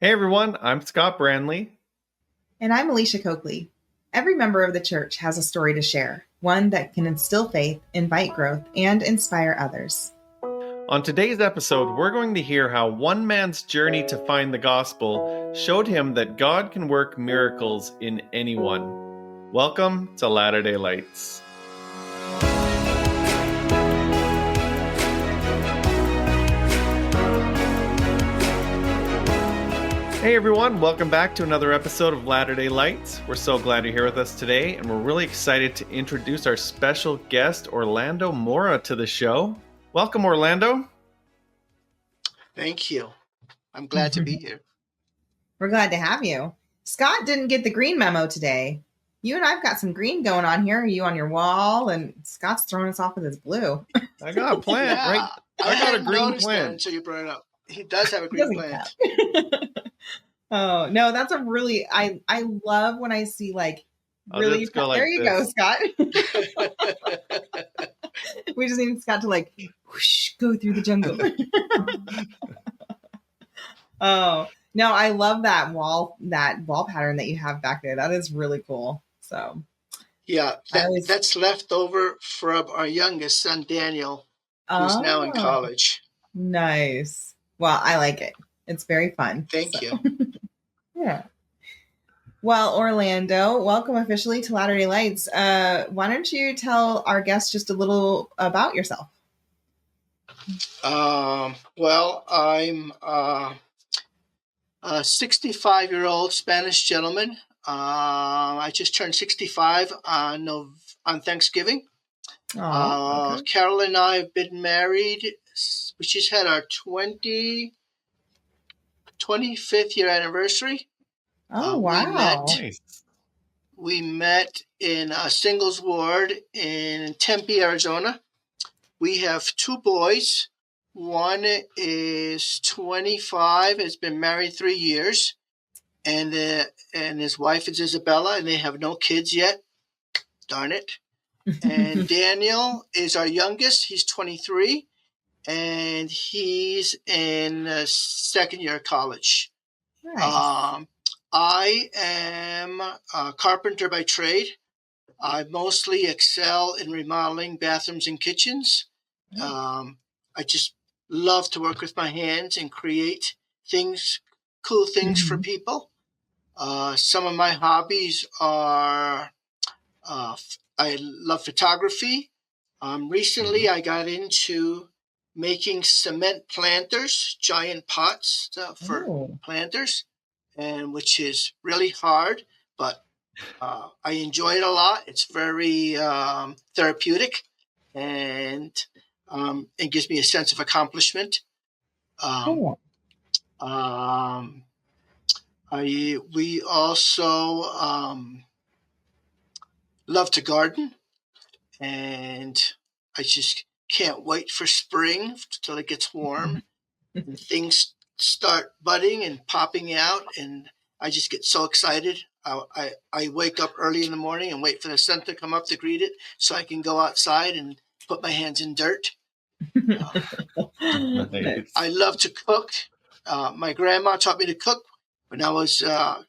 Hey everyone, I'm Scott Branley. And I'm Alicia Coakley. Every member of the church has a story to share, one that can instill faith, invite growth, and inspire others. On today's episode, we're going to hear how one man's journey to find the gospel showed him that God can work miracles in anyone. Welcome to Latter-day Lights. Hey everyone, welcome back to another episode of Latter-day Lights. We're so glad you're here with us today, and we're really excited to introduce our special guest, Orlando Mora, to the show. Welcome, Orlando. Thank you. I'm glad to be here. We're glad to have you. Scott didn't get the green memo today. You and I've got some green going on here. You on your wall, and Scott's throwing us off with his blue. I got a plant, Yeah, right? I got a green plant. Until you brought it up. He does have a green plant. Oh, no, that's a really, I love when I see really, there you go, Scott. We just need Scott to whoosh, go through the jungle. Oh, no, I love that wall pattern that you have back there. That is really cool. So, yeah, that's left over from our youngest son, Daniel, who's now in college. Nice. Well, I like it. It's very fun. Thank you. Yeah. Well, Orlando, welcome officially to Latter-day Lights. Why don't you tell our guests just a little about yourself? Well, I'm a 65-year-old Spanish gentleman. I just turned 65 on Thanksgiving. Okay. Carol and I have been married. We just had our 25th year anniversary. Oh, wow. We met in a singles ward in Tempe, Arizona. We have two boys. One is 25, has been married 3 years, and his wife is Isabella, and they have no kids yet. Darn it. And Daniel is our youngest. He's 23, and he's in second year of college. Nice. I am a carpenter by trade. I mostly excel in remodeling bathrooms and kitchens. I just love to work with my hands and create cool things for people. Some of my hobbies are, I love photography. Recently, I got into making cement planters, giant pots for planters, and which is really hard, but I enjoy it a lot. It's very therapeutic, and it gives me a sense of accomplishment. Cool. We also love to garden, and I just can't wait for spring till it gets warm and things start budding and popping out, and I just get so excited. I wake up early in the morning and wait for the sun to come up to greet it so I can go outside and put my hands in dirt. I love to cook. My grandma taught me to cook when I was a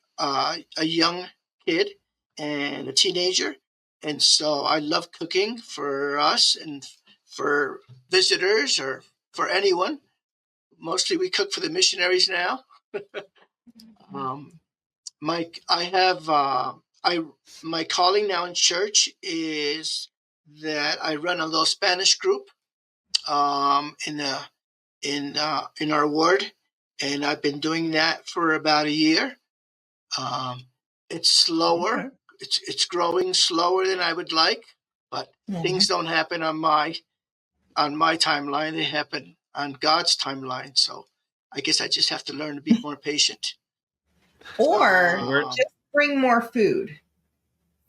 young kid and a teenager. And so I love cooking for us and for visitors or for anyone. Mostly we cook for the missionaries now. My calling now in church is that I run a little Spanish group in our ward, and I've been doing that for about a year. It's slower. Okay. It's growing slower than I would like, but things don't happen on my timeline. They happen on God's timeline. So I guess I just have to learn to be more patient. Or just bring more food.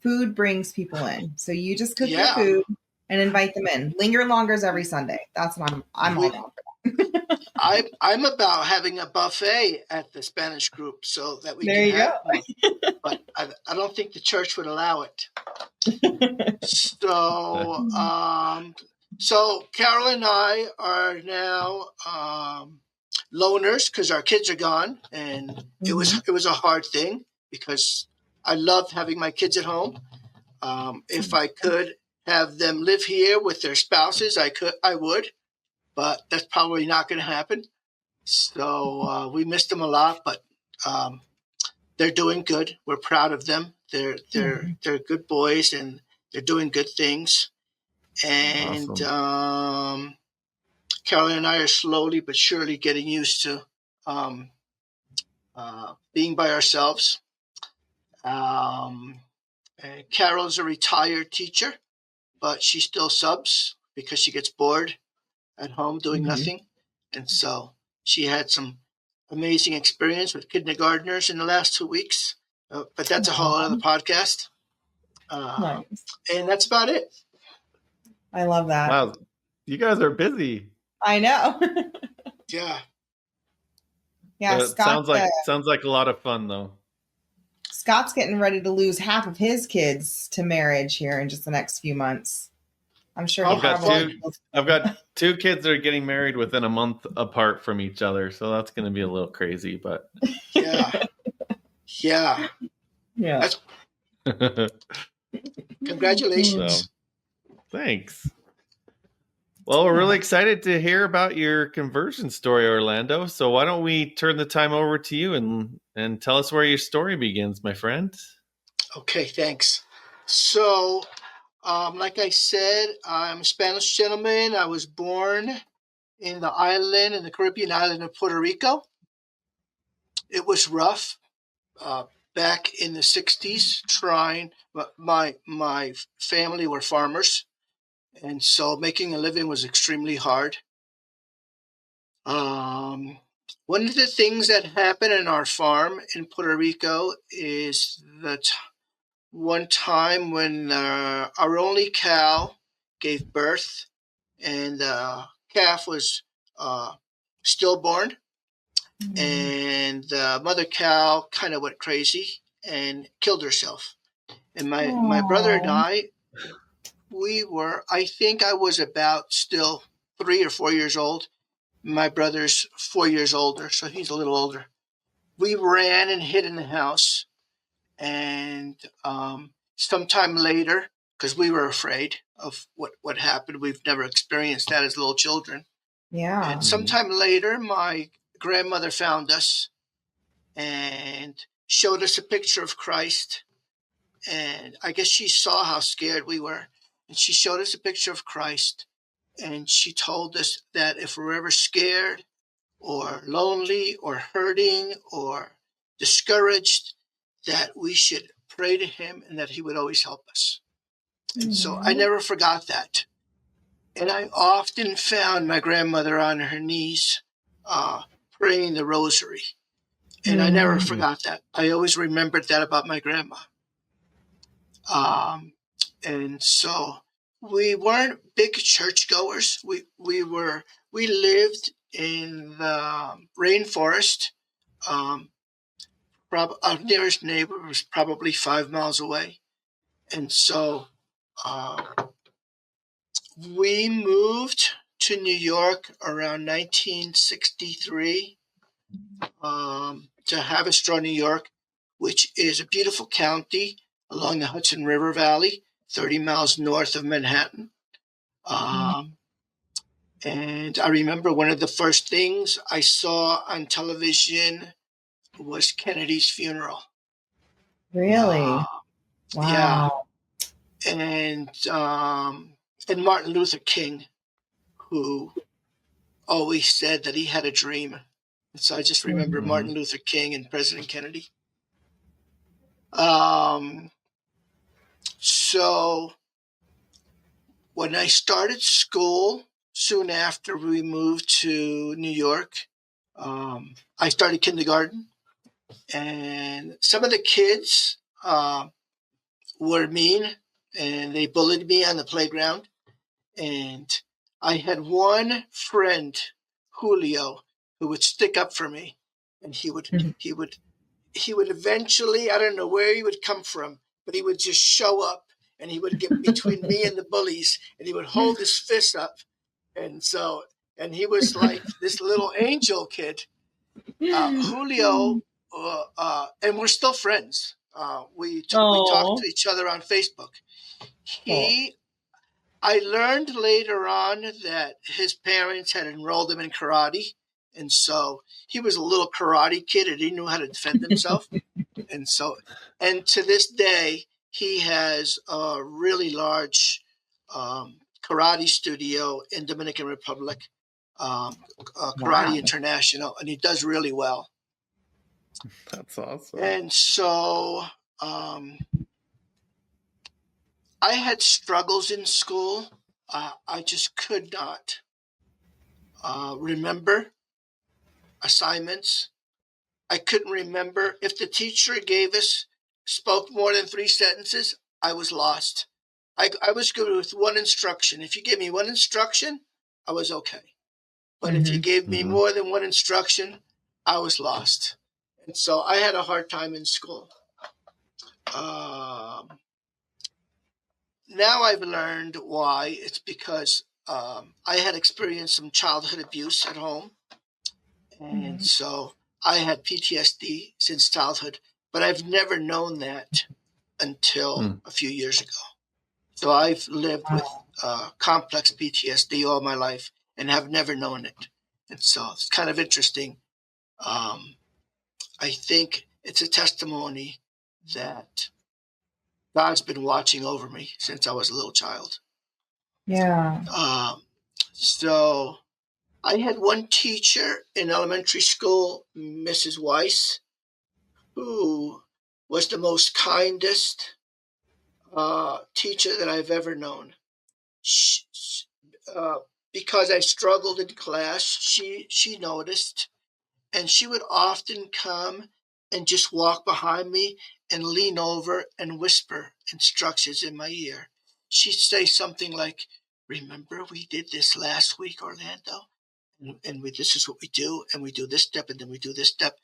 Food brings people in. So you just cook your food and invite them in. Linger Longers every Sunday. That's what I'm all down for that. I'm about having a buffet at the Spanish group so that we can have one. But I don't think the church would allow it. So Carol and I are now loners because our kids are gone, and it was a hard thing because I loved having my kids at home. If I could have them live here with their spouses, I would, but that's probably not going to happen. So we missed them a lot, but they're doing good. We're proud of them. They're good boys, and they're doing good things. And awesome. Carolyn and I are slowly but surely getting used to being by ourselves. Carol's a retired teacher, but she still subs because she gets bored at home doing nothing. And so she had some amazing experience with kindergartners in the last 2 weeks. But that's a whole other podcast. Nice. And that's about it. I love that. Wow. You guys are busy. I know. Yeah. Yeah. Sounds like a lot of fun though. Scott's getting ready to lose half of his kids to marriage here in just the next few months. I'm sure I've got 2 kids that are getting married within a month apart from each other, so that's going to be a little crazy, but yeah. Congratulations. So, thanks. Well, we're really excited to hear about your conversion story, Orlando. So why don't we turn the time over to you and tell us where your story begins, my friend? Okay, thanks. So, like I said, I'm a Spanish gentleman. I was born in the Caribbean island of Puerto Rico. It was rough back in the 60s my family were farmers. And so making a living was extremely hard. One of the things that happened in our farm in Puerto Rico is that one time when our only cow gave birth, and the calf was stillborn, and the mother cow kind of went crazy and killed herself. And my brother and I think I was about still 3 or 4 years old. My brother's 4 years older, so he's a little older. We ran and hid in the house. And sometime later, because we were afraid of what happened, we've never experienced that as little children. Yeah. And sometime later, my grandmother found us and showed us a picture of Christ. And I guess she saw how scared we were. And she showed us a picture of Christ. And she told us that if we're ever scared or lonely or hurting or discouraged, that we should pray to him and that he would always help us. And so I never forgot that. And I often found my grandmother on her knees praying the rosary. And I never forgot that. I always remembered that about my grandma. And so we weren't big churchgoers. We lived in the rainforest. Our nearest neighbor was probably 5 miles away. And so we moved to New York around 1963 to Haverstraw, New York, which is a beautiful county along the Hudson River Valley, 30 miles north of Manhattan. And I remember one of the first things I saw on television was Kennedy's funeral. Really? Wow. Yeah. And Martin Luther King, who always said that he had a dream. And so I just remember Martin Luther King and President Kennedy. So when I started school, soon after we moved to New York, I started kindergarten. And some of the kids were mean, and they bullied me on the playground. And I had one friend, Julio, who would stick up for me. And he would eventually, I don't know where he would come from, but he would just show up, and he would get between me and the bullies, and he would hold his fist up. And so And he was like this little angel kid. Julio, and we're still friends. We talk to each other on Facebook. I learned later on that his parents had enrolled him in karate. And so he was a little karate kid and he knew how to defend himself. And to this day, he has a really large karate studio in Dominican Republic, Karate International, and he does really well. That's awesome. And so I had struggles in school. I just could not remember assignments. I couldn't remember. If the teacher spoke more than 3 sentences, I was lost. I was good with one instruction. If you gave me one instruction, I was okay. But if you gave me more than one instruction, I was lost. And so I had a hard time in school. Now I've learned why. It's because I had experienced some childhood abuse at home. And so I had PTSD since childhood, but I've never known that until a few years ago. So I've lived with complex PTSD all my life and have never known it. And so it's kind of interesting. I think it's a testimony that God's been watching over me since I was a little child. Yeah. So I had one teacher in elementary school, Mrs. Weiss, who was the most kindest teacher that I've ever known. Because I struggled in class, she noticed, and she would often come and just walk behind me and lean over and whisper instructions in my ear. She'd say something like, "Remember, we did this last week, Orlando? And this is what we do, and we do this step, and then we do this step."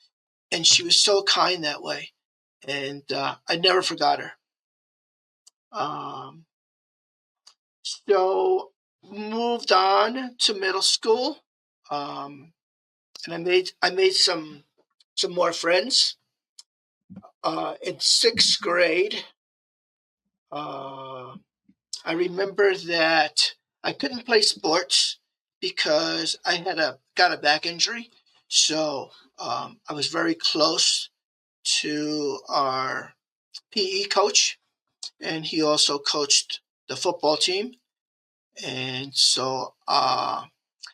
And she was so kind that way, and I never forgot her. So moved on to middle school, and I made some more friends. In 6th grade, I remember that I couldn't play sports because I got a back injury. So I was very close to our PE coach, and he also coached the football team. And so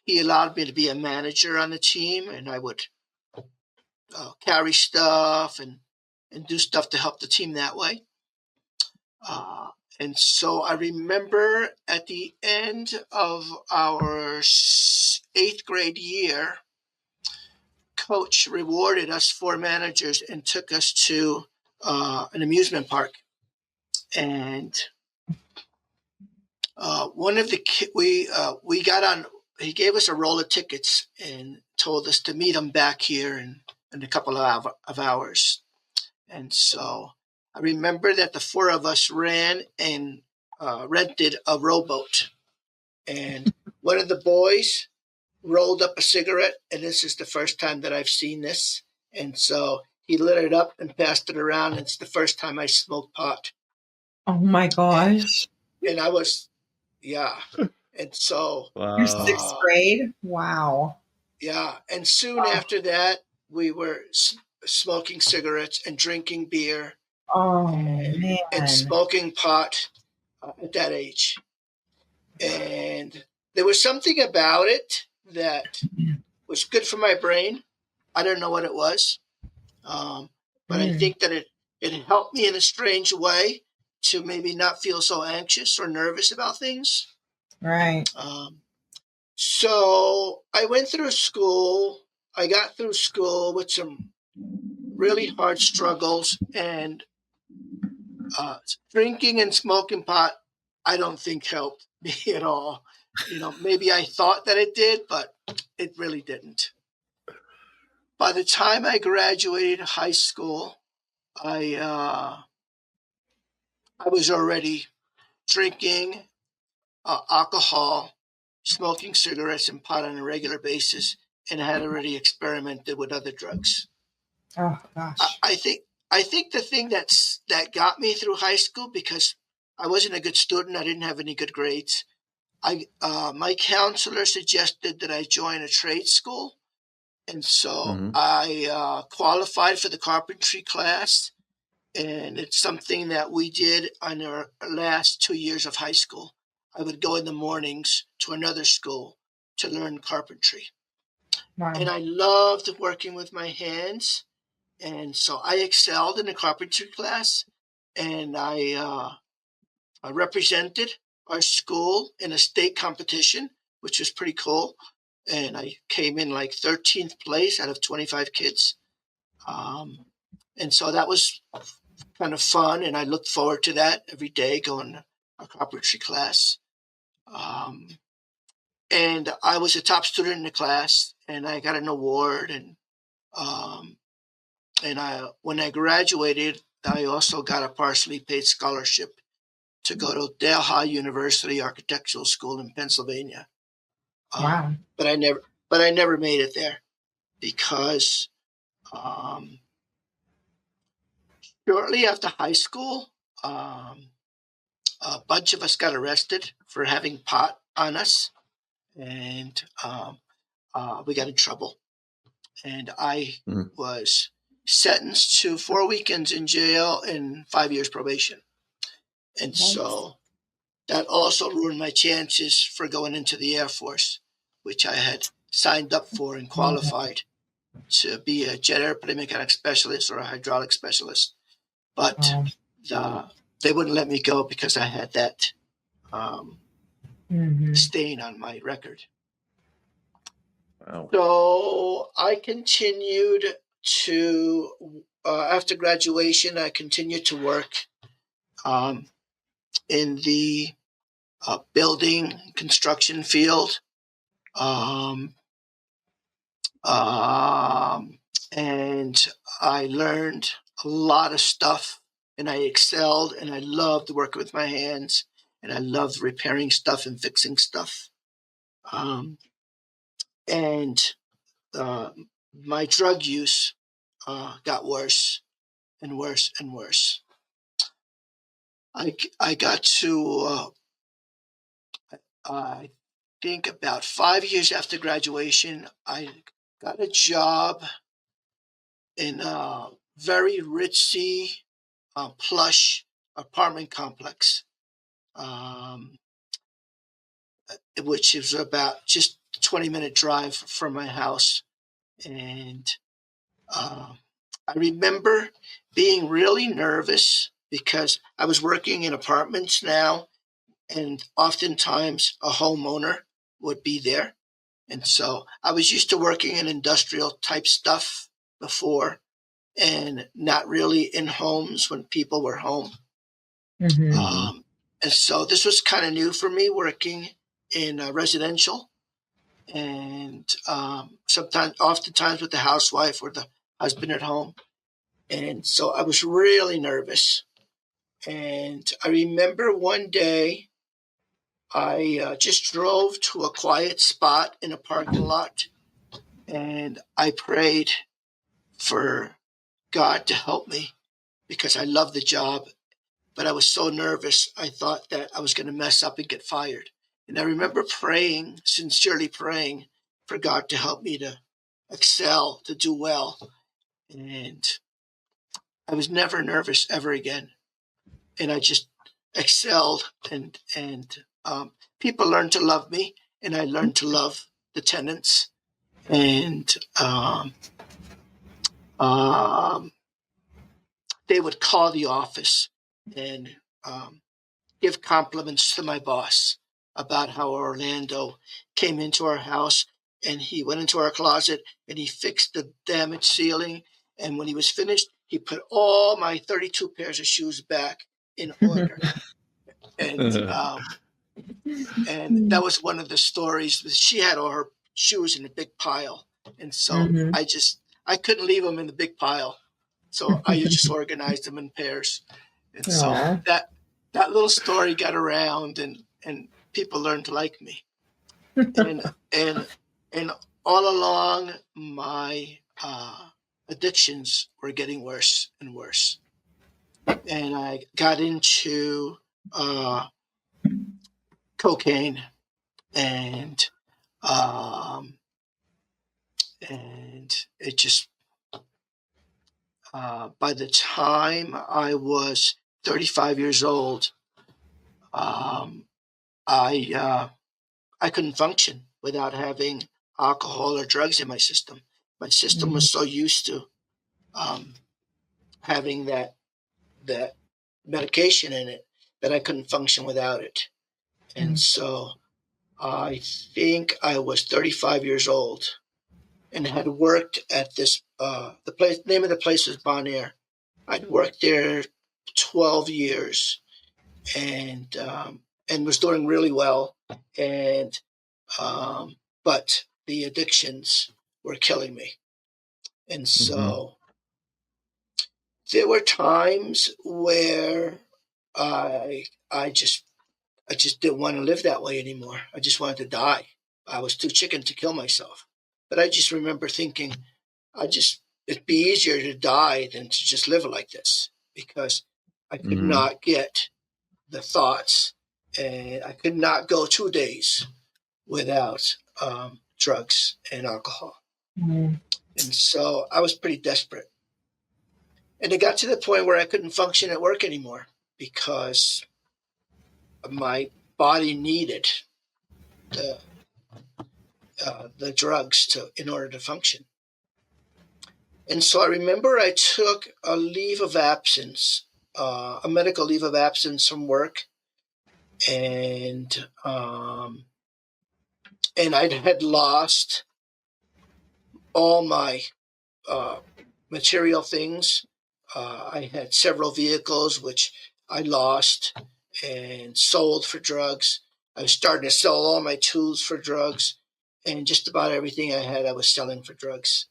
he allowed me to be a manager on the team, and I would carry stuff and do stuff to help the team that way. And so I remember at the end of our 8th grade year, coach rewarded us 4 managers and took us to an amusement park. And one of the we got on. He gave us a roll of tickets and told us to meet him back here in a couple of hours. And so I remember that the 4 of us ran and rented a rowboat. And one of the boys rolled up a cigarette, and this is the first time that I've seen this. And so he lit it up and passed it around. And it's the first time I smoked pot. Oh my gosh. And I was, yeah. And so you're 6th grade. Wow. Yeah. And soon after that, we were smoking cigarettes and drinking beer. And smoking pot at that age. And there was something about it that was good for my brain. I don't know what it was. But I think that it helped me in a strange way to maybe not feel so anxious or nervous about things. Right. So I went through school. I got through school with some really hard struggles, and drinking and smoking pot, I don't think helped me at all. Maybe I thought that it did, but it really didn't. By the time I graduated high school, I was already drinking alcohol smoking cigarettes and pot on a regular basis, and I had already experimented with other drugs. Oh gosh. I think the thing that got me through high school, because I wasn't a good student, I didn't have any good grades. My counselor suggested that I join a trade school, and so I qualified for the carpentry class, and it's something that we did on our last 2 years of high school. I would go in the mornings to another school to learn carpentry. Wow. And I loved working with my hands. And so I excelled in the carpentry class, and I represented our school in a state competition, which was pretty cool. And I came in like 13th place out of 25 kids. And so that was kind of fun, and I looked forward to that every day, going to a carpentry class. And I was a top student in the class, and I got an award. And when I graduated, I also got a partially paid scholarship to go to Delhi University Architectural School in Pennsylvania. Wow. But I never made it there because shortly after high school, a bunch of us got arrested for having pot on us, and we got in trouble. And I was sentenced to 4 weekends in jail and 5 years probation. And so that also ruined my chances for going into the Air Force, which I had signed up for and qualified to be a jet airplane mechanic specialist or a hydraulic specialist. But they wouldn't let me go because I had that stain on my record. Wow. So I continued to, after graduation, I continued to work in the building construction field. And I learned a lot of stuff, and I excelled, and I loved working with my hands, and I loved repairing stuff and fixing stuff. And my drug use got worse and worse and worse. I got to, I think about 5 years after graduation, I got a job in a very ritzy, plush apartment complex, which is about just a 20-minute drive from my house. And I remember being really nervous because I was working in apartments now, and oftentimes a homeowner would be there. And so I was used to working in industrial type stuff before, and not really in homes when people were home. And so this was kind of new for me, working in residential, and oftentimes with the housewife or the husband at home. And so I was really nervous. And I remember one day I just drove to a quiet spot in a parking lot, and I prayed for God to help me because I loved the job, but I was so nervous. I thought that I was going to mess up and get fired. And I remember praying, sincerely praying for God to help me to excel, to do well. And I was never nervous ever again. And I just excelled, and people learned to love me, and I learned to love the tenants. And they would call the office and give compliments to my boss about how Orlando came into our house, and he went into our closet and he fixed the damaged ceiling. And when he was finished, he put all my 32 pairs of shoes back in order. And that was one of the stories. She had all her shoes in a big pile. And so I couldn't leave them in the big pile. So I just organized them in pairs. And so that little story got around, and people learned to like me. and all along my addictions were getting worse and worse, and I got into cocaine and it just by the time I was 35 years old, I couldn't function without having alcohol or drugs in my system. My system was so used to having that medication in it that I couldn't function without it. And so I think I was 35 years old and had worked at this the place name of the place was Bon Air. I'd worked there 12 years and was doing really well, and but the addictions were killing me. And so there were times where I just didn't want to live that way anymore. I just wanted to die. I was too chicken to kill myself. But I just remember thinking, it'd be easier to die than to just live like this, because I could not get the thoughts, and I could not go 2 days without drugs and alcohol. And so I was pretty desperate. And it got to the point where I couldn't function at work anymore because my body needed the drugs in order to function. And so I remember I took a leave of absence, a medical leave of absence from work, and I had lost all my material things. I had several vehicles which I lost and sold for drugs. I was starting to sell all my tools for drugs, and just about everything I had I was selling for drugs.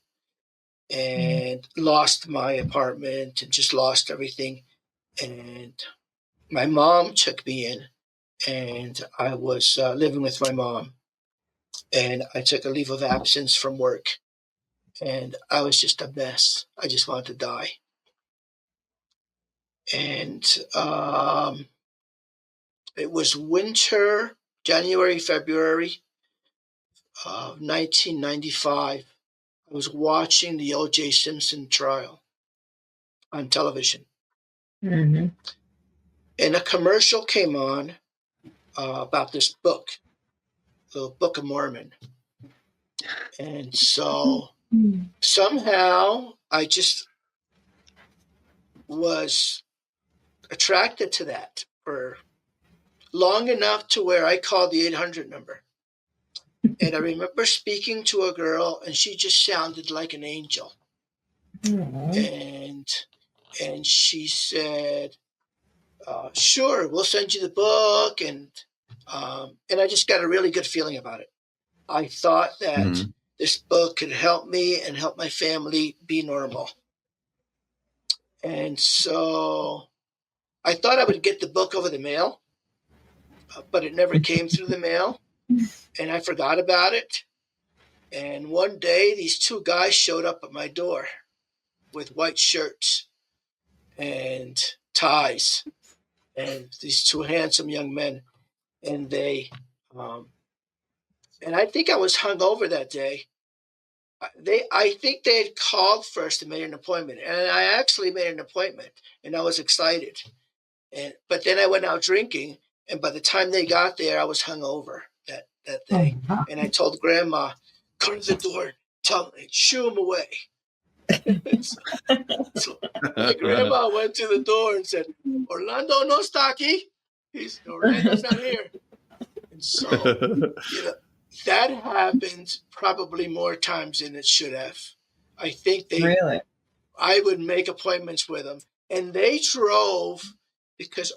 And lost my apartment and just lost everything. And my mom took me in, and I was living with my mom. And I took a leave of absence from work, and I was just a mess. I just wanted to die. And it was winter, January, February of 1995. I was watching the O.J. Simpson trial on television. And a commercial came on about this book, the Book of Mormon. And so somehow I just was attracted to that for long enough to where I called the 800 number. And I remember speaking to a girl, and she just sounded like an angel. And she said, sure, we'll send you the book. And I just got a really good feeling about it. I thought that this book could help me and help my family be normal. And so I thought I would get the book over the mail, but it never came through the mail, and I forgot about it. And one day, these two guys showed up at my door with white shirts and ties, and these two handsome young men. And they, and I think I was hungover that day. I think they had called first and made an appointment, and I actually made an appointment, and I was excited. But then I went out drinking, and by the time they got there, I was hungover that day. And I told Grandma, "Go to the door, tell me, shoo him away." so my grandma went to the door and said, "Orlando no está aquí. Orlando's not here." And so, that happened probably more times than it should have. I think I would make appointments with them, and they drove because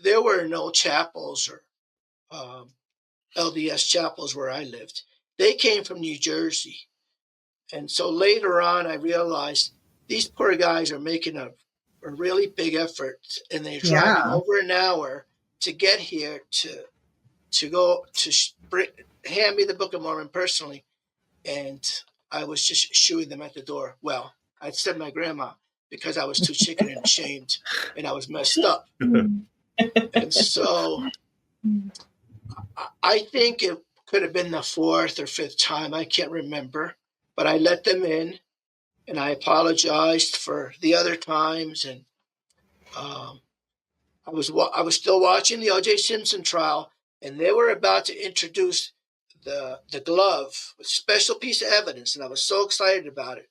there were no chapels or LDS chapels where I lived. They came from New Jersey. And so later on, I realized these poor guys are making a really big effort, and they're driving over an hour to get here to to go to hand me the Book of Mormon personally, and I was just shooing them at the door. Well, I'd send my grandma because I was too chicken and ashamed, and I was messed up. And so I think it could have been the fourth or fifth time. I can't remember, but I let them in, and I apologized for the other times. And I was still watching the O.J. Simpson trial, and they were about to introduce the glove, a special piece of evidence, and I was so excited about it.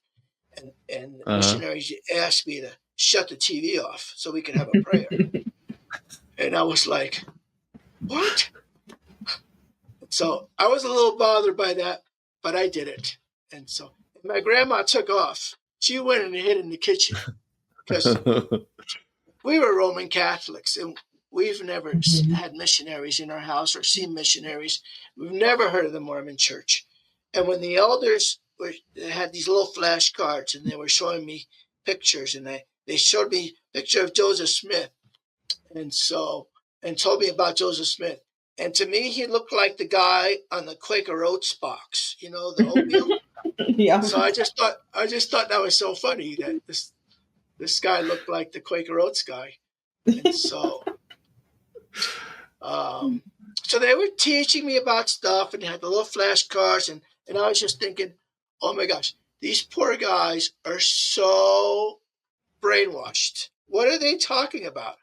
And the missionaries asked me to shut the TV off so we could have a prayer. And I was like, what? So I was a little bothered by that, but I did it. And so my grandma took off. She went and hid in the kitchen because we were Roman Catholics, and we've never had missionaries in our house or seen missionaries. We've never heard of the Mormon Church. And when the elders they had these little flashcards, and they were showing me pictures, and they showed me a picture of Joseph Smith, and told me about Joseph Smith. And to me, he looked like the guy on the Quaker Oats box, the oatmeal. Yeah. So I just thought that was so funny that this guy looked like the Quaker Oats guy. And so so they were teaching me about stuff, and they had the little flashcards, and I was just thinking, oh my gosh, these poor guys are so brainwashed. What are they talking about?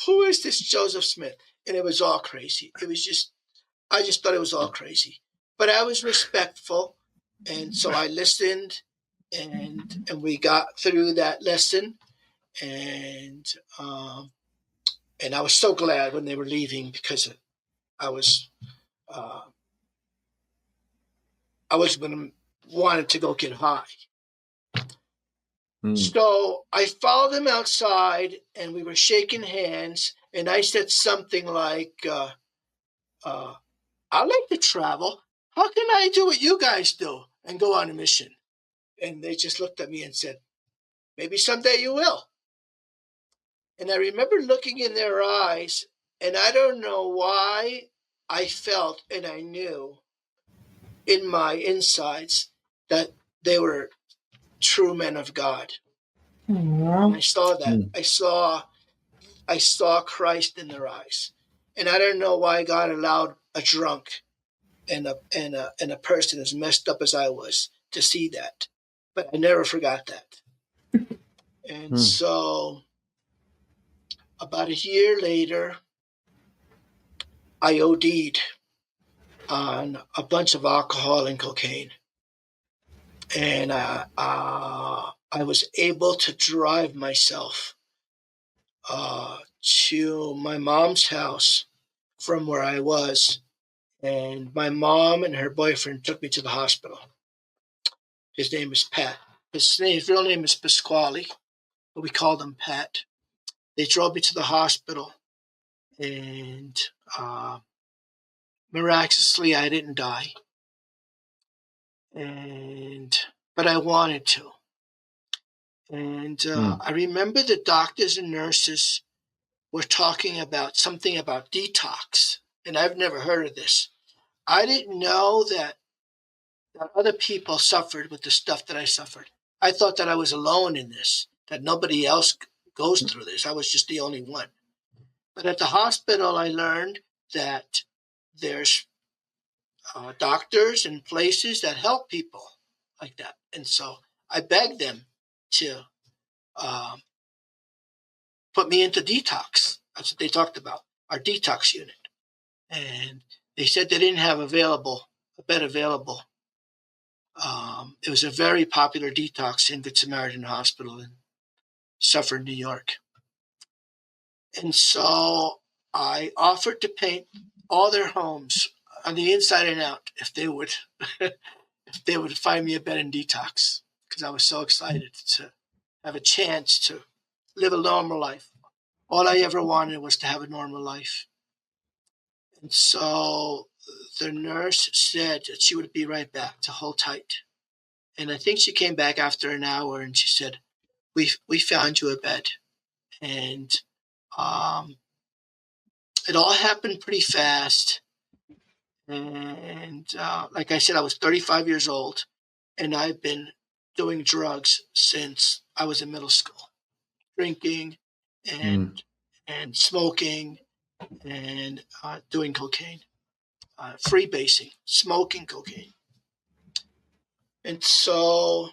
Who is this Joseph Smith? And it was all crazy. I just thought it was all crazy. But I was respectful, and so I listened, and we got through that lesson, and I was so glad when they were leaving, because I was wanted to go get high. So I followed them outside, and we were shaking hands, and I said something like, I like to travel. How can I do what you guys do and go on a mission? And they just looked at me and said, maybe someday you will. And I remember looking in their eyes, and I don't know why I felt, and I knew in my insides that they were true men of God. And I saw that. I saw Christ in their eyes. And I don't know why God allowed a drunk and a person as messed up as I was to see that. But I never forgot that. And so about a year later, I OD'd on a bunch of alcohol and cocaine. And I was able to drive myself to my mom's house from where I was. And my mom and her boyfriend took me to the hospital. His name is Pat. His real name is Pasquale, but we called him Pat. They drove me to the hospital, and miraculously, I didn't die. But I wanted to. And I remember the doctors and nurses were talking about something about detox, and I've never heard of this. I didn't know that other people suffered with the stuff that I suffered. I thought that I was alone in this, that nobody else goes through this. I was just the only one. But at the hospital, I learned that there's doctors and places that help people like that. And so I begged them to put me into detox. That's what they talked about, our detox unit. And they said they didn't have a bed available. It was a very popular detox in Good Samaritan Hospital in Suffern, New York. And so I offered to paint all their homes on the inside and out if they would find me a bed in detox, because I was so excited to have a chance to live a normal life. All I ever wanted was to have a normal life. And so the nurse said that she would be right back, to hold tight. And I think she came back after an hour, and she said, we found you a bed. And it all happened pretty fast. And like I said, I was 35 years old, and I've been doing drugs since I was in middle school, drinking and smoking and doing cocaine, freebasing, smoking cocaine. And so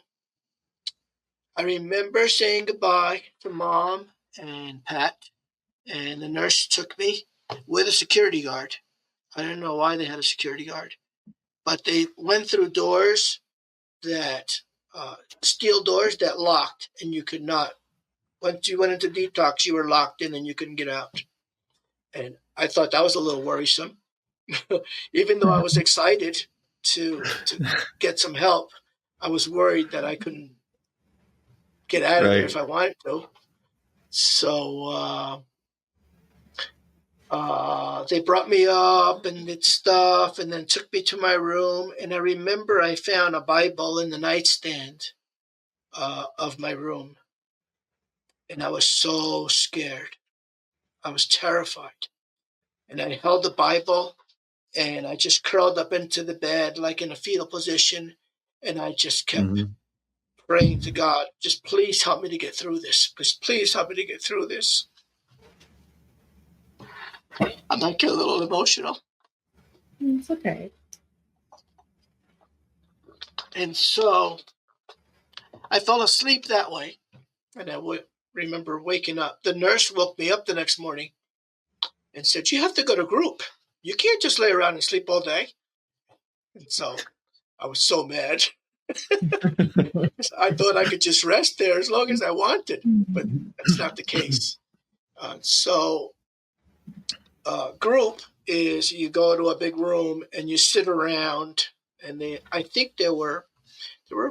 I remember saying goodbye to Mom and Pat, and the nurse took me with a security guard. I don't know why they had a security guard, but they went through doors that, steel doors that locked, and you could not, once you went into detox, you were locked in and you couldn't get out. And I thought that was a little worrisome. Even though I was excited to get some help, I was worried that I couldn't get out of there if I wanted to. So they brought me up and did stuff and then took me to my room. And I remember I found a Bible in the nightstand of my room. And I was so scared. I was terrified. And I held the Bible and I just curled up into the bed like in a fetal position. And I just kept praying to God, just please help me to get through this. Please help me to get through this. I might get a little emotional. It's okay. And so I fell asleep that way. And I would remember waking up. The nurse woke me up the next morning and said, you have to go to group. You can't just lay around and sleep all day. And so I was so mad. I thought I could just rest there as long as I wanted, but that's not the case. So group is you go to a big room and you sit around, and I think there were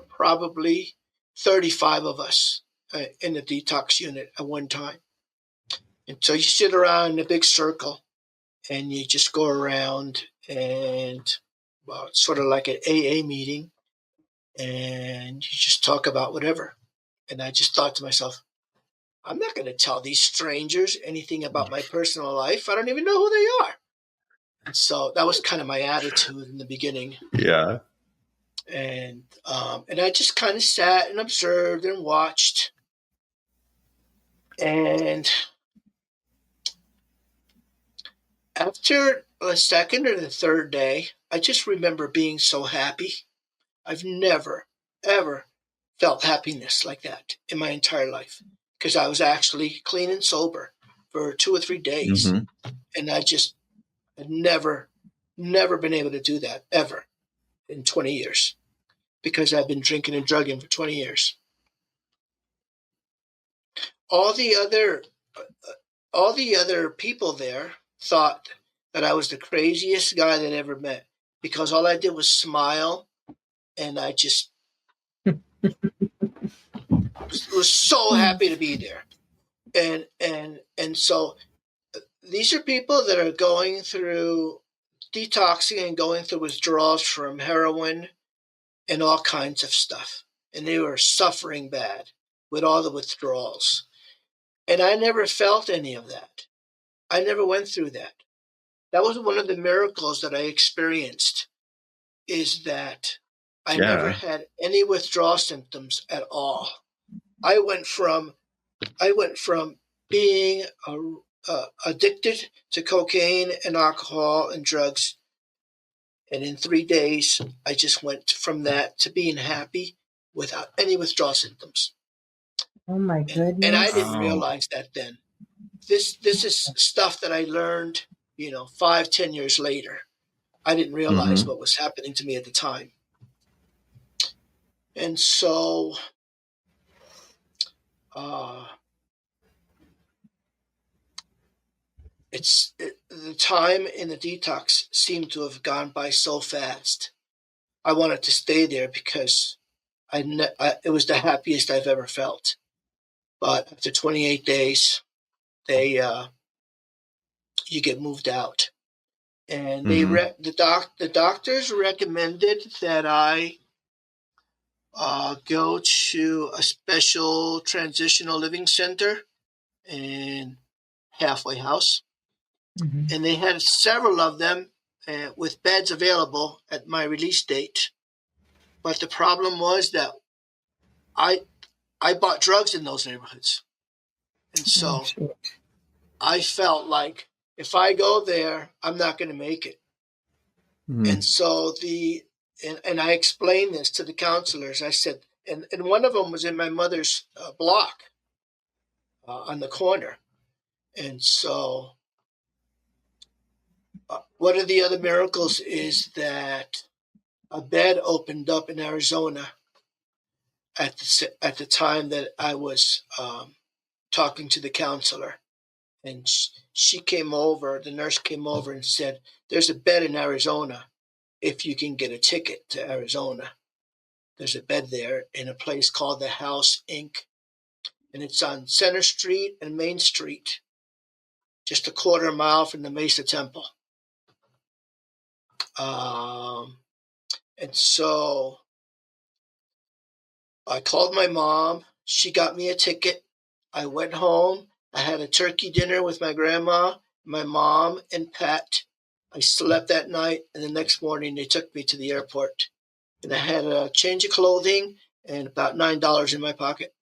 probably 35 of us in the detox unit at one time. And so you sit around in a big circle and you just go around and sort of like an AA meeting, and you just talk about whatever. And I just thought to myself, I'm not going to tell these strangers anything about my personal life. I don't even know who they are. And so that was kind of my attitude in the beginning. Yeah. And I just kind of sat and observed and watched. And after the second or the third day, I just remember being so happy. I've never, ever felt happiness like that in my entire life, because I was actually clean and sober for 2 or 3 days. And I just had never been able to do that ever in 20 years, because I've been drinking and drugging for 20 years. All the other people there thought that I was the craziest guy they'd ever met, because all I did was smile, and I just was so happy to be there. And so these are people that are going through detoxing and going through withdrawals from heroin and all kinds of stuff. And they were suffering bad with all the withdrawals. And I never felt any of that. I never went through that. That was one of the miracles that I experienced, is that I never had any withdrawal symptoms at all. I went from being addicted to cocaine and alcohol and drugs, and in 3 days, I just went from that to being happy without any withdrawal symptoms. Oh my goodness! And I didn't realize that then. This is stuff that I learned, 5-10 years later. I didn't realize what was happening to me at the time. And so the time in the detox seemed to have gone by so fast. I wanted to stay there because it was the happiest I've ever felt. But after 28 days, you get moved out, and the doctors recommended that I go to a special transitional living center and halfway house. And they had several of them, with beds available at my release date. But the problem was that I bought drugs in those neighborhoods. And so I felt like if I go there, I'm not going to make it. And so and I explained this to the counselors. I said, and one of them was in my mother's block on the corner. And so one of the other miracles is that a bed opened up in Arizona at the time that I was talking to the counselor. And she came over, the nurse came over and said, there's a bed in Arizona if you can get a ticket to Arizona. There's a bed there in a place called the House Inc. And it's on Center Street and Main Street, just a quarter mile from the Mesa Temple. And so I called my mom. She got me a ticket. I went home. I had a turkey dinner with my grandma, my mom, and Pat. I slept that night, and the next morning they took me to the airport. And I had a change of clothing and about $9 in my pocket.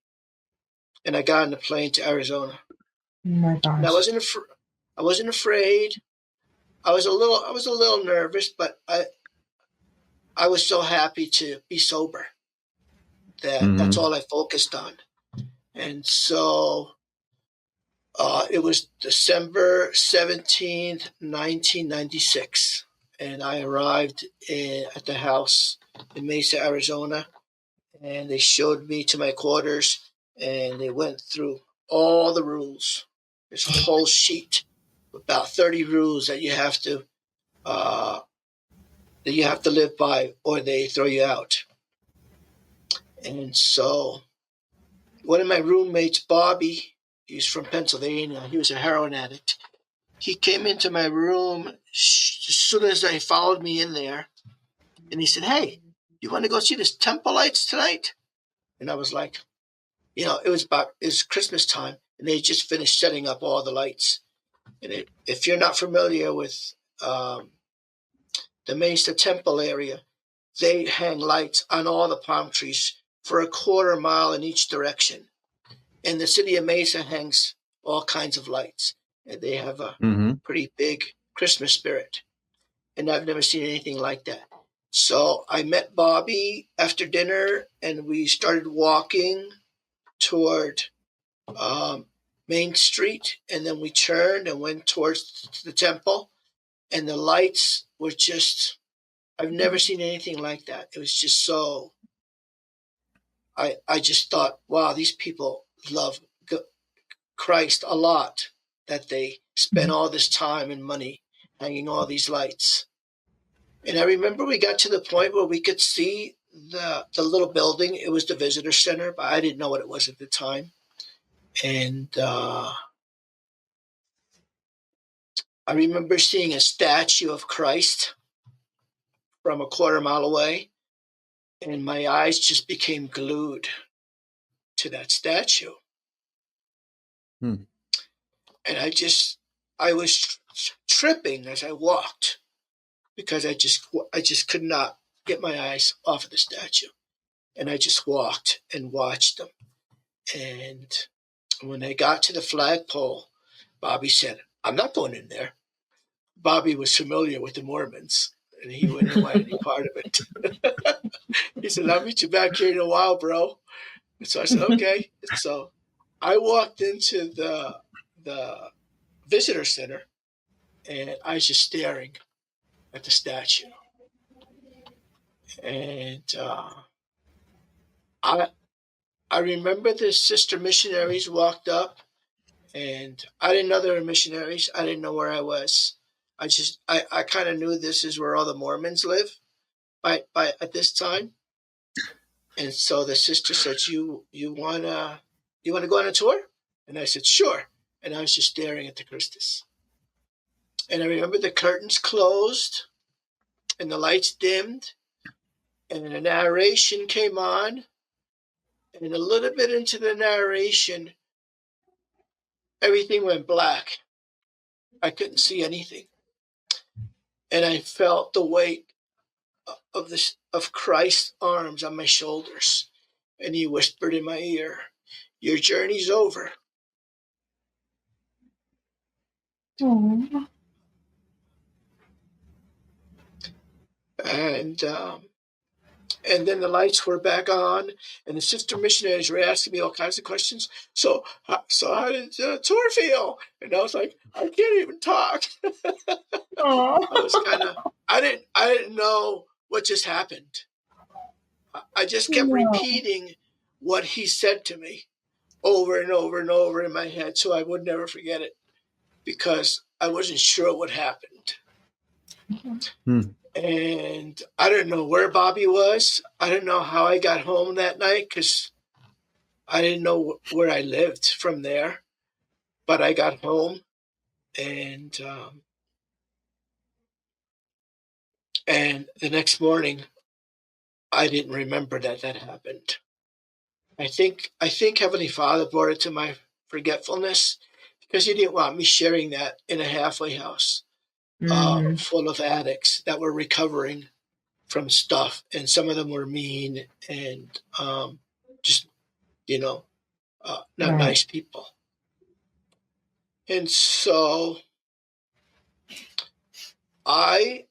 And I got on the plane to Arizona. Oh my gosh! And I wasn't afraid. I was a little nervous, but I was so happy to be sober that that's all I focused on. And so it was December 17th, 1996. And I arrived at the house in Mesa, Arizona. And they showed me to my quarters, and they went through all the rules. There's a whole sheet, about 30 rules that you have to live by, or they throw you out. And so one of my roommates, Bobby, he's from Pennsylvania. He was a heroin addict. He came into my room as soon as they followed me in there, and he said, "Hey, you want to go see the temple lights tonight?" And I was like, it was Christmas time, and they just finished setting up all the lights. And if you're not familiar with the Mesa Temple area, they hang lights on all the palm trees for a quarter mile in each direction. And the city of Mesa hangs all kinds of lights. And they have a pretty big Christmas spirit. And I've never seen anything like that. So I met Bobby after dinner, and we started walking toward Main Street. And then we turned and went towards the temple. And the lights were just, I've never seen anything like that. It was just so, I just thought, wow, these people love Christ a lot, that they spend all this time and money hanging all these lights. And I remember we got to the point where we could see the little building. It was the visitor center, but I didn't know what it was at the time. And I remember seeing a statue of Christ from a quarter mile away, and my eyes just became glued to that statue. And I was tripping as I walked, because I just could not get my eyes off of the statue. And I just walked and watched them. And when I got to the flagpole, Bobby said, "I'm not going in there." Bobby was familiar with the Mormons, and he wouldn't want any part of it. He said, "I'll meet you back here in a while, bro." And so I said, "Okay." So I walked into the visitor center, and I was just staring at the statue. And I remember the sister missionaries walked up, and I didn't know they were missionaries. I didn't know where I was. I kind of knew this is where all the Mormons live by at this time. And so the sister said, you wanna go on a tour?" And I said, "Sure." And I was just staring at the Christus. And I remember the curtains closed and the lights dimmed, and a narration came on. And a little bit into the narration, everything went black. I couldn't see anything. and I felt the weight of Christ's arms on my shoulders, and he whispered in my ear, "Your journey's over." Aww. And then the lights were back on, and the sister missionaries were asking me all kinds of questions. So how did tour feel? And I was like, I can't even talk. I didn't know what just happened. I just kept repeating what he said to me over and over and over in my head, so I would never forget it, because I wasn't sure what happened. And I didn't know where Bobby was. I didn't know how I got home that night, because I didn't know where I lived from there. But I got home, and the next morning, I didn't remember that happened. I think Heavenly Father brought it to my forgetfulness, because he didn't want me sharing that in a halfway house full of addicts that were recovering from stuff, and some of them were mean and just, not nice people. And so I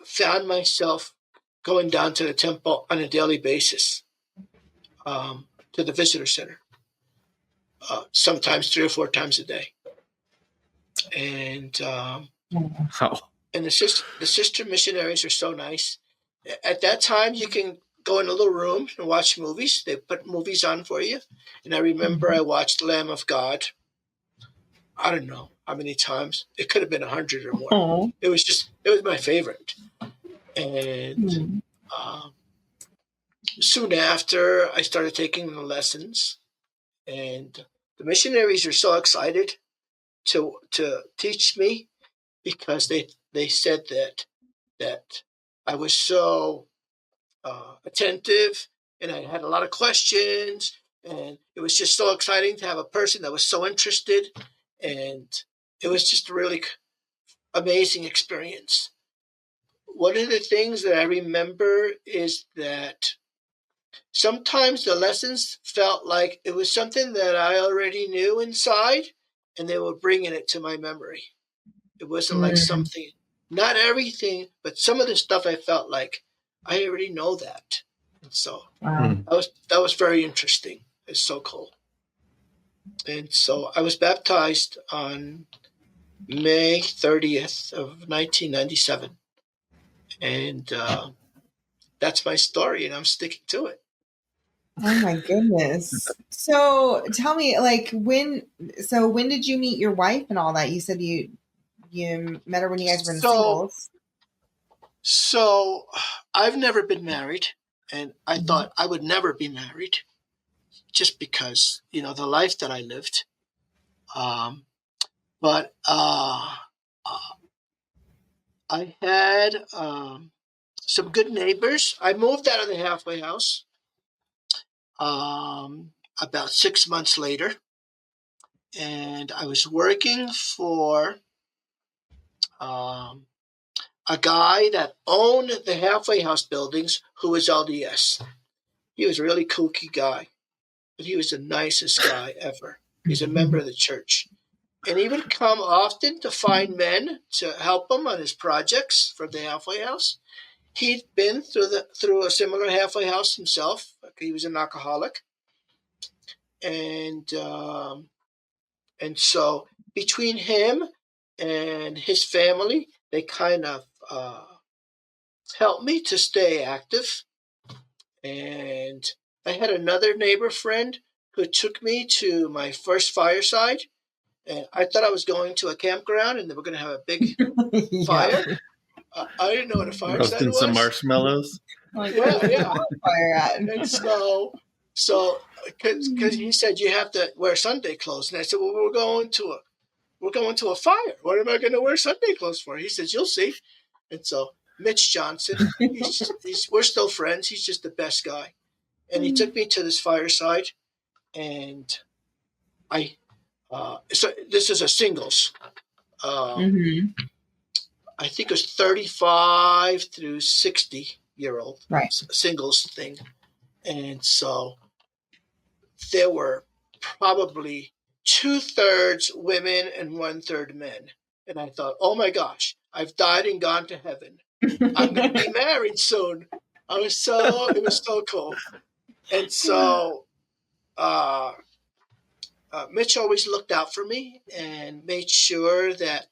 found myself going down to the temple on a daily basis, to the visitor center, sometimes 3 or 4 times a day. And and the sister missionaries are so nice. At that time, you can go in a little room and watch movies. They put movies on for you. And I remember I watched Lamb of God. I don't know how many times. It could have been 100 or more. Aww. It was my favorite. And soon after, I started taking the lessons. And the missionaries were so excited to teach me, because they said that I was so attentive, and I had a lot of questions, and it was just so exciting to have a person that was so interested, and it was just a really amazing experience. One of the things that I remember is that sometimes the lessons felt like it was something that I already knew inside, and they were bringing it to my memory. It wasn't like something, not everything, but some of the stuff I felt like I already know that. And so that was very interesting. It's so cool. And so I was baptized on May 30th of 1997. And that's my story, and I'm sticking to it. Oh my goodness. So tell me, like, when did you meet your wife and all that? You said you met her when you guys were in singles. So I've never been married, and I thought I would never be married, just because, the life that I lived. But I had some good neighbors. I moved out of the halfway house about 6 months later, and I was working for a guy that owned the halfway house buildings, who was LDS. He was a really kooky guy, but he was the nicest guy ever. He's a member of the church. And he would come often to find men to help him on his projects for the halfway house. He'd been through a similar halfway house himself. He was an alcoholic. And so between him and his family, they kind of helped me to stay active. And I had another neighbor friend who took me to my first fireside. And I thought I was going to a campground and they were going to have a big fire. I didn't know what a fireside was. Roasting some marshmallows. Yeah. And so because he said you have to wear Sunday clothes, and I said, well, we're going to a fire. What am I going to wear Sunday clothes for? He says, you'll see. And so Mitch Johnson, we're still friends. He's just the best guy. And he took me to this fireside, and so this is a singles. I think it was 35 through 60-year-old singles thing. And so there were probably 2/3 women and 1/3 men. And I thought, oh my gosh, I've died and gone to heaven. I'm going to be married soon. It was so cool. And so Mitch always looked out for me and made sure that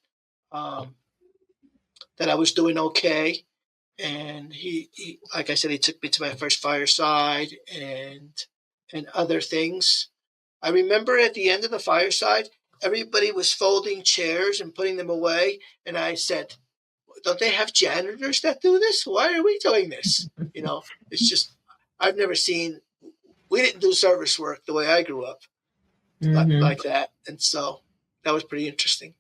that I was doing okay. And he, like I said, he took me to my first fireside and other things. I remember at the end of the fireside, everybody was folding chairs and putting them away. And I said, don't they have janitors that do this? Why are we doing this? You know, it's just, I've never seen, we didn't do service work the way I grew up like that. And so that was pretty interesting.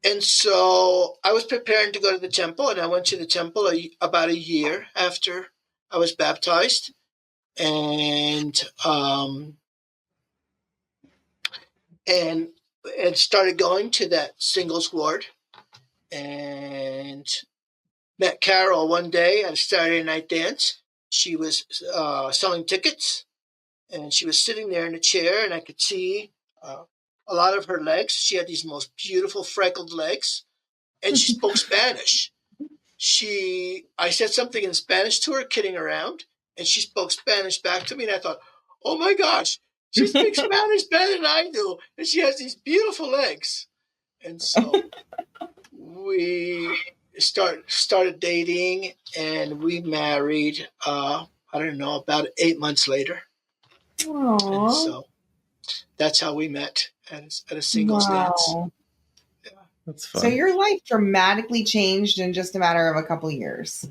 And so I was preparing to go to the temple, and I went to the temple about a year after I was baptized. And started going to that singles ward, and met Carol one day at a Saturday night dance. She was selling tickets, and she was sitting there in a chair, and I could see a lot of her legs. She had these most beautiful freckled legs, and she spoke Spanish. I said something in Spanish to her, kidding around, and she spoke Spanish back to me, and I thought, oh my gosh, she speaks Spanish better than I do, and she has these beautiful legs. And so we started dating, and we married, I don't know, about 8 months later. Aww. And so that's how we met at a singles dance. Yeah. That's fun. So your life dramatically changed in just a matter of a couple of years.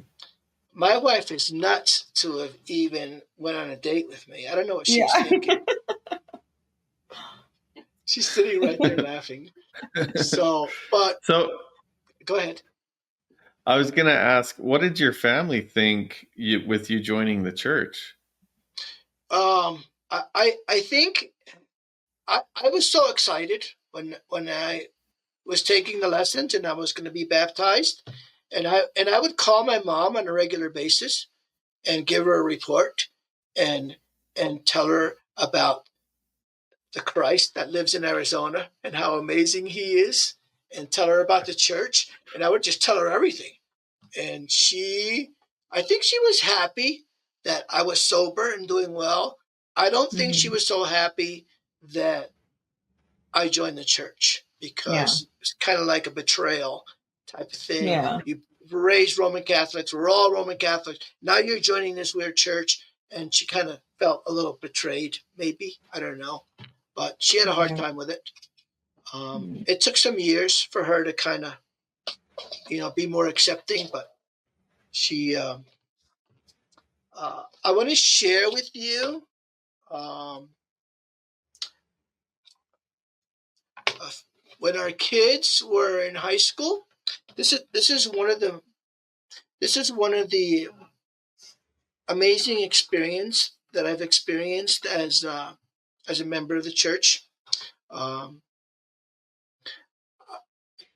My wife is nuts to have even went on a date with me. I don't know what she's thinking. She's sitting right there laughing. So go ahead. I was going to ask, what did your family think with you joining the church? I think I was so excited when I was taking the lessons and I was going to be baptized, and I would call my mom on a regular basis and give her a report and tell her about the Christ that lives in Arizona and how amazing he is, and tell her about the church, and I would just tell her everything. And I think she was happy that I was sober and doing well. I don't think she was so happy that I joined the church, because it's kind of like a betrayal type of thing. Yeah. You were raised Roman Catholics. We're all Roman Catholics. Now you're joining this weird church. And she kind of felt a little betrayed, maybe. I don't know. But she had a hard time with it. It took some years for her to kind of, be more accepting. But she, I want to share with you when our kids were in high school. This is one of the amazing experience that I've experienced as a member of the church.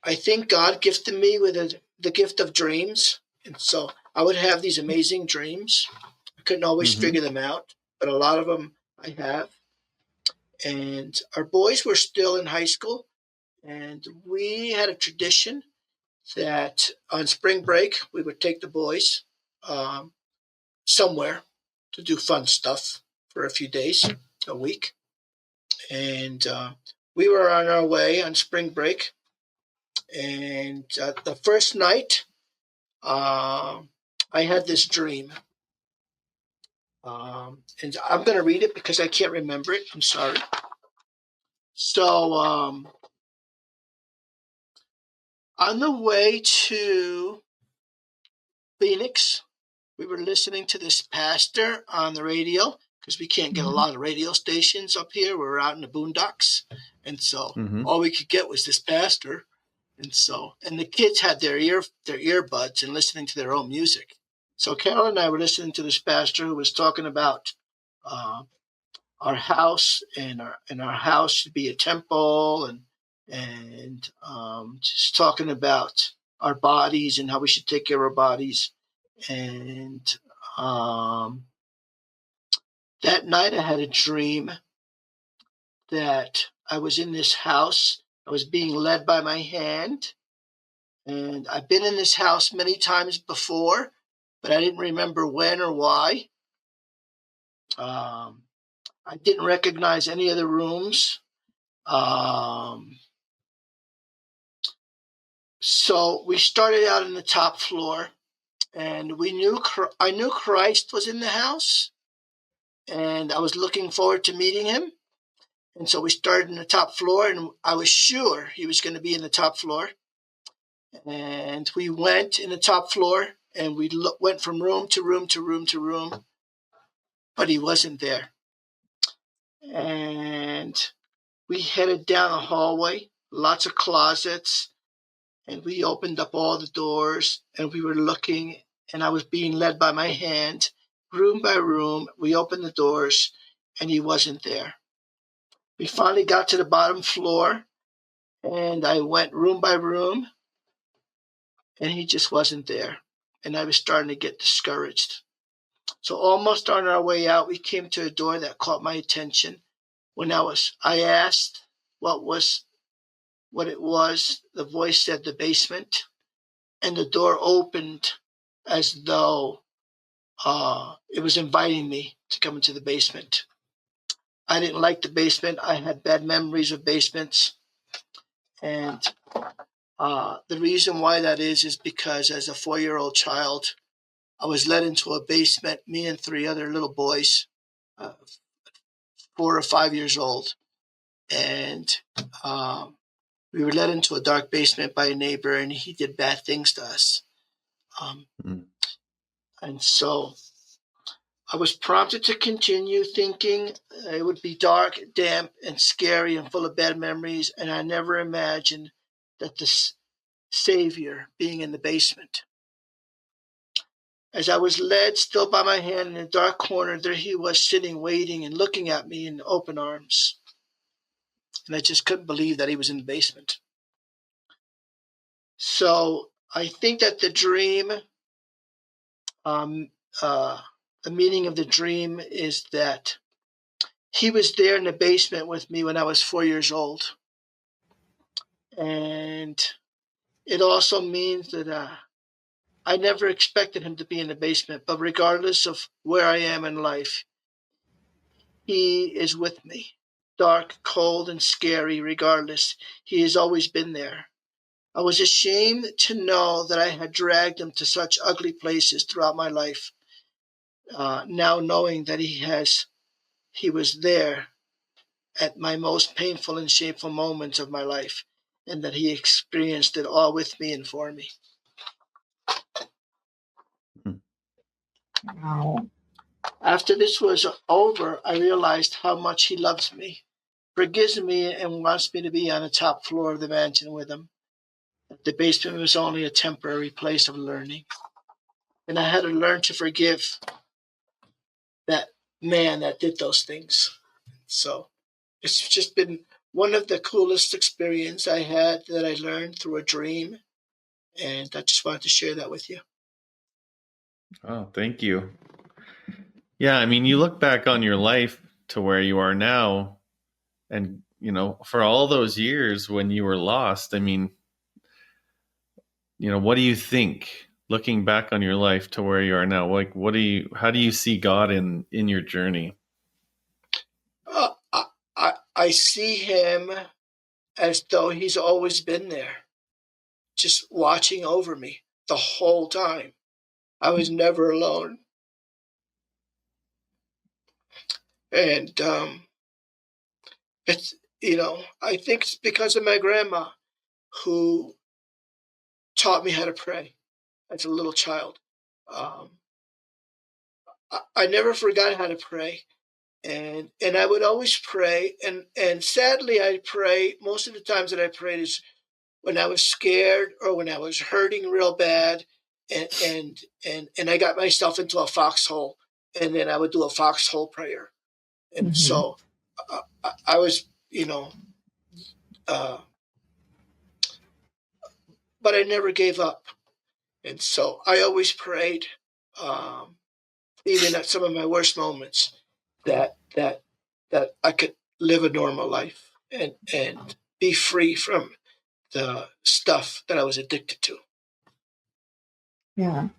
I think God gifted me with the gift of dreams, and so I would have these amazing dreams. I couldn't always figure them out, but a lot of them I have. And our boys were still in high school, and we had a tradition that on spring break we would take the boys somewhere to do fun stuff for a few days, a week. And we were on our way on spring break. And the first night, I had this dream. And I'm going to read it because I can't remember it. I'm sorry. So on the way to Phoenix, we were listening to this pastor on the radio, because we can't get a lot of radio stations up here. We're out in the boondocks. And so all we could get was this pastor. And the kids had their earbuds and listening to their own music. So Carol and I were listening to this pastor who was talking about our house, and our house should be a temple, and and just talking about our bodies and how we should take care of our bodies. And that night I had a dream that I was in this house. I was being led by my hand. And I've been in this house many times before, but I didn't remember when or why. I didn't recognize any of the rooms. So we started out in the top floor, and I knew Christ was in the house, and I was looking forward to meeting him. And so we started in the top floor, and I was sure he was going to be in the top floor. And we went in the top floor, and we went from room to room to room to room, but he wasn't there. And we headed down a hallway, lots of closets, and we opened up all the doors, and we were looking, and I was being led by my hand, room by room. We opened the doors, and he wasn't there. We finally got to the bottom floor, and I went room by room, and he just wasn't there. And I was starting to get discouraged. So almost on our way out, we came to a door that caught my attention. When I asked what it was, the voice said the basement, and the door opened as though it was inviting me to come into the basement. I didn't like the basement. I had bad memories of basements. And the reason why that is because as a 4-year-old child, I was led into a basement, me and 3 other little boys, 4 or 5 years old. And we were led into a dark basement by a neighbor, and he did bad things to us. And so I was prompted to continue thinking it would be dark, damp, and scary and full of bad memories, and I never imagined that the Savior being in the basement. As I was led, still by my hand, in a dark corner, there he was sitting, waiting, and looking at me in open arms. And I just couldn't believe that he was in the basement. So I think that the dream, the meaning of the dream is that he was there in the basement with me when I was 4 years old. And it also means that I never expected him to be in the basement, but regardless of where I am in life, he is with me. Dark, cold, and scary, regardless, he has always been there. I was ashamed to know that I had dragged him to such ugly places throughout my life. Now knowing that he was there at my most painful and shameful moments of my life, and that he experienced it all with me and for me. Wow. After this was over, I realized how much he loves me, forgives me, and wants me to be on the top floor of the mansion with him. The basement was only a temporary place of learning. And I had to learn to forgive that man that did those things. So it's just been one of the coolest experiences I had that I learned through a dream. And I just wanted to share that with you. Oh, thank you. Yeah, I mean, you look back on your life to where you are now, and, for all those years when you were lost, I mean, what do you think looking back on your life to where you are now? Like, how do you see God in your journey? I see him as though he's always been there, just watching over me the whole time. I was never alone. And it's, I think it's because of my grandma who taught me how to pray as a little child. I never forgot how to pray. And I would always pray. And sadly, I pray, most of the times that I prayed is when I was scared or when I was hurting real bad, and I got myself into a foxhole, and then I would do a foxhole prayer. And so I was, but I never gave up. And so I always prayed, even at some of my worst moments, that I could live a normal life and be free from the stuff that I was addicted to. Yeah.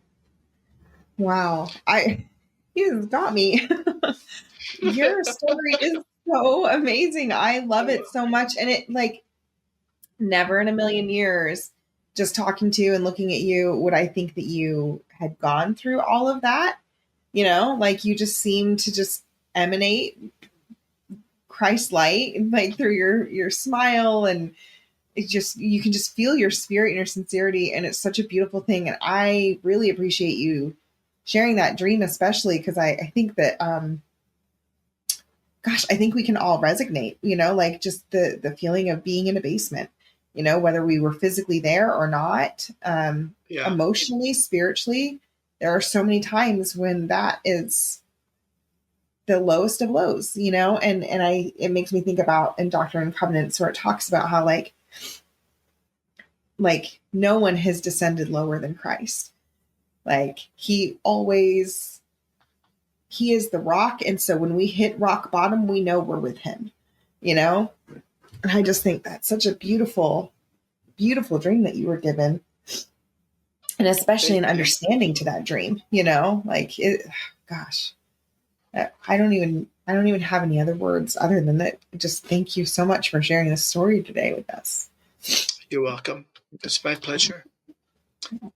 Wow. You got me. Your story is so amazing. I love it so much. And it, like, never in a million years, just talking to you and looking at you, would I think that you had gone through all of that. You know, like, you just seem to just emanate Christ light, like, through your smile, and it just, you can just feel your spirit and your sincerity. And it's such a beautiful thing. And I really appreciate you sharing that dream, especially because I think that, gosh, I think we can all resonate, you know, like, just the feeling of being in a basement, you know, whether we were physically there or not, emotionally, spiritually. There are so many times when that is the lowest of lows, you know, and it makes me think about in Doctrine and Covenants, where it talks about how like no one has descended lower than Christ. Like, he is the rock. And so when we hit rock bottom, we know we're with him, you know? And I just think that's such a beautiful, beautiful dream that you were given. And especially an understanding to that dream, you know, like, gosh, I don't even have any other words other than that. Just thank you so much for sharing this story today with us. You're welcome. It's my pleasure.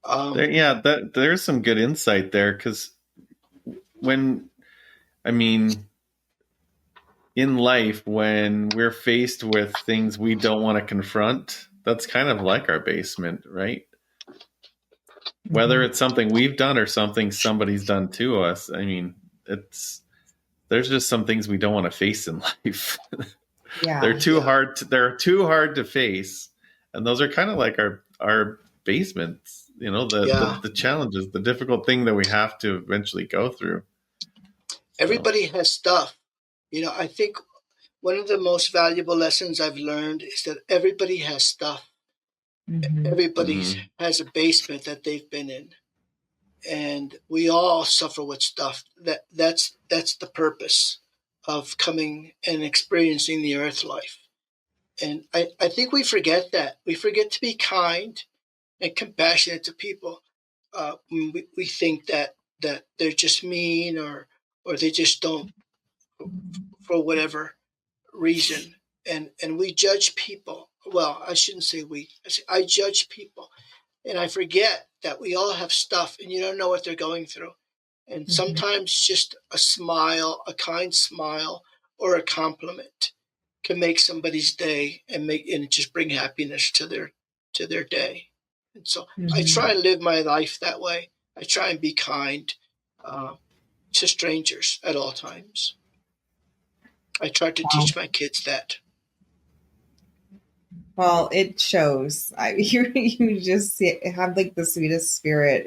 There's some good insight there, because in life, when we're faced with things we don't want to confront, that's kind of like our basement, right? Mm-hmm. Whether it's something we've done or something somebody's done to us, there's just some things we don't want to face in life. Yeah, they're too hard to face, and those are kind of like our basements, you know, the challenges, the difficult thing that we have to eventually go through. Everybody has stuff. You know, I think one of the most valuable lessons I've learned is that everybody has stuff. Mm-hmm. Everybody has a basement that they've been in, and we all suffer with stuff. That's the purpose of coming and experiencing the earth life. And I think we forget that. We forget to be kind and compassionate to people. We think that they're just mean, or they just don't, for whatever reason. And we judge people. Well, I shouldn't say we. I judge people. And I forget that we all have stuff, and you don't know what they're going through. And sometimes just a smile, a kind smile, or a compliment can make somebody's day and just bring happiness to their day. And so I try and live my life that way. I try and be kind to strangers at all times. I try to teach my kids that. Well, it shows. You just have like the sweetest spirit.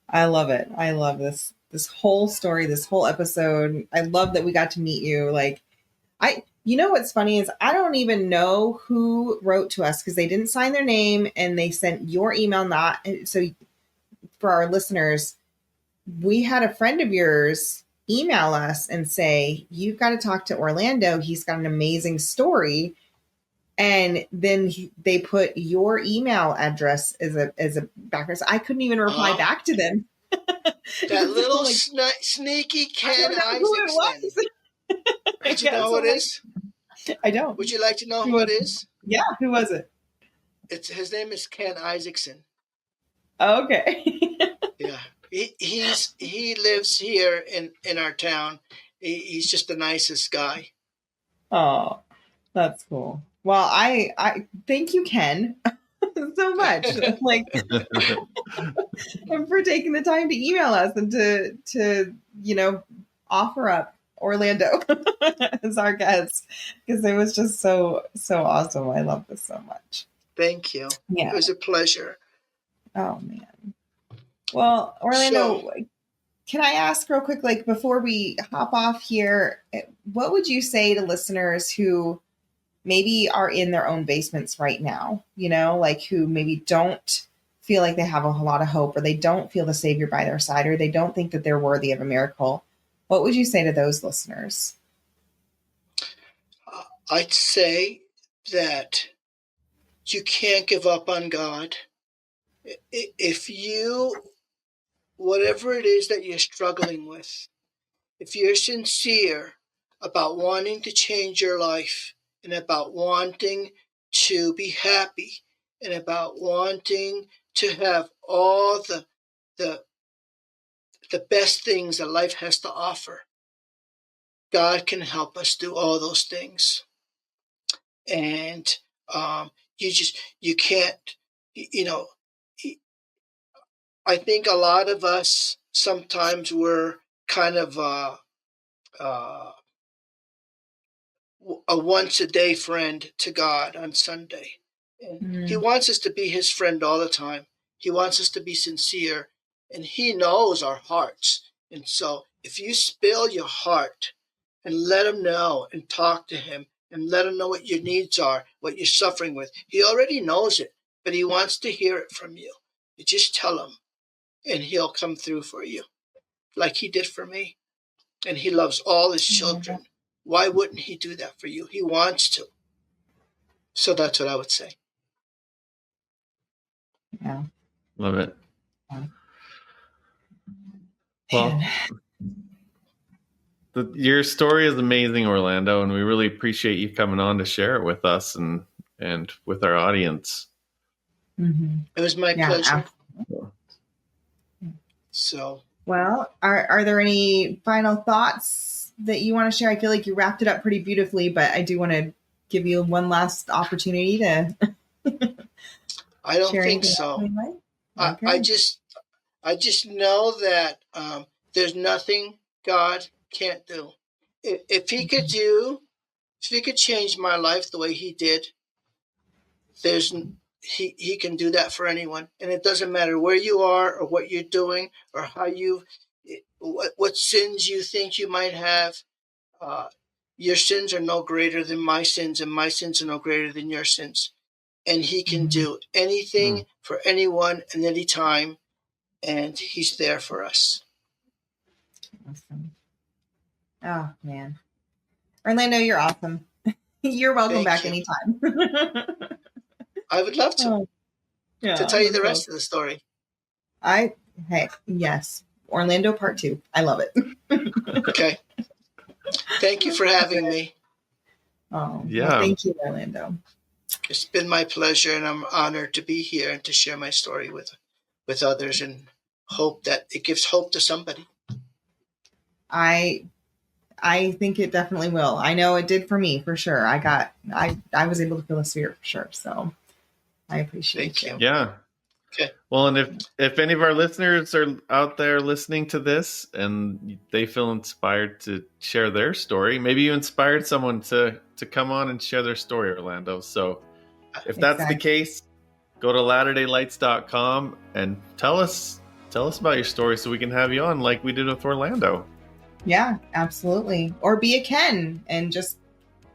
I love it. I love this whole story, this whole episode. I love that we got to meet you. Like, you know what's funny is I don't even know who wrote to us, because they didn't sign their name and they sent your email. So for our listeners, we had a friend of yours email us and say, you've got to talk to Orlando. He's got an amazing story. And then they put your email address as a background. So I couldn't even reply back to them. That little sneaky Ken Isaacson. Did you know who it is? I don't. Would you like to know who it is? Yeah, who was it? His name is Ken Isaacson. Oh, okay. Yeah, he lives here in our town. He's just the nicest guy. Oh, that's cool. Well, I thank you, Ken, so much. Like, and for taking the time to email us and to offer up Orlando as our guest, because it was just so awesome. I love this so much. Thank you. Yeah, it was a pleasure. Oh man. Well, Orlando, can I ask real quick, like, before we hop off here, what would you say to listeners who maybe are in their own basements right now, like who maybe don't feel like they have a lot of hope, or they don't feel the Savior by their side, or they don't think that they're worthy of a miracle. What would you say to those listeners? I'd say that you can't give up on God. If you, whatever it is that you're struggling with, if you're sincere about wanting to change your life, and about wanting to be happy, and about wanting to have all the best things that life has to offer, God can help us do all those things. And you can't, I think a lot of us sometimes we're kind of a once a day friend to God on Sunday. And He wants us to be His friend all the time. He wants us to be sincere, and He knows our hearts. And so if you spill your heart and let Him know and talk to Him and let Him know what your needs are, what you're suffering with, He already knows it, but He wants to hear it from you. You just tell Him, and He'll come through for you like He did for me. And He loves all His children. Why wouldn't He do that for you? He wants to. So that's what I would say. Yeah. Love it. Well, your story is amazing, Orlando, and we really appreciate you coming on to share it with us and with our audience. It was my pleasure. Absolutely. So, well, are there any final thoughts that you want to share? I feel like you wrapped it up pretty beautifully, but I do want to give you one last opportunity to. I don't think so. Okay. I just know that there's nothing God can't do. If He could change my life the way He did, He can do that for anyone. And it doesn't matter where you are or what you're doing or how what sins you think you might have. Your sins are no greater than my sins, and my sins are no greater than your sins. And He can do anything for anyone and any time, and He's there for us. Awesome. Oh, man. Orlando, you're awesome. You're welcome back anytime. I would love to. To tell you the rest of the story. Yes. Orlando Part 2. I love it. Okay. Thank you for having me. Oh, yeah. Well, thank you, Orlando. It's been my pleasure, and I'm honored to be here and to share my story with others, and hope that it gives hope to somebody. I think it definitely will. I know it did for me, for sure. I was able to feel the Spirit for sure. So I appreciate you. Yeah. Okay. Well, and if any of our listeners are out there listening to this and they feel inspired to share their story, maybe you inspired someone to come on and share their story, Orlando. So if that's the case, go to latterdaylights.com and tell us about your story so we can have you on like we did with Orlando. Yeah, absolutely. Or be a Ken and just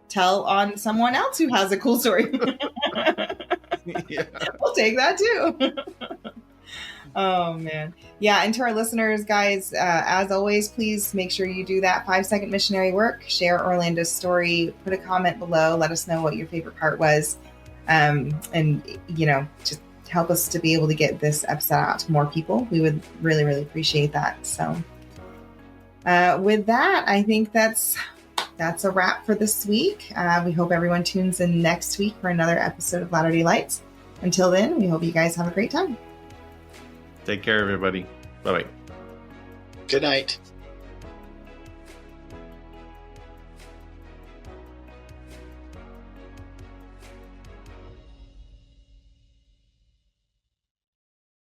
tell on someone else who has a cool story. Yeah. We'll take that too. Oh, man. Yeah. And to our listeners, guys, as always, please make sure you do that 5-second missionary work. Share Orlando's story. Put a comment below. Let us know what your favorite part was. And, just help us to be able to get this episode out to more people. We would really, really appreciate that. So with that, I think that's a wrap for this week. We hope everyone tunes in next week for another episode of Latter-day Lights. Until then, we hope you guys have a great time. Take care, everybody. Bye-bye. Good night.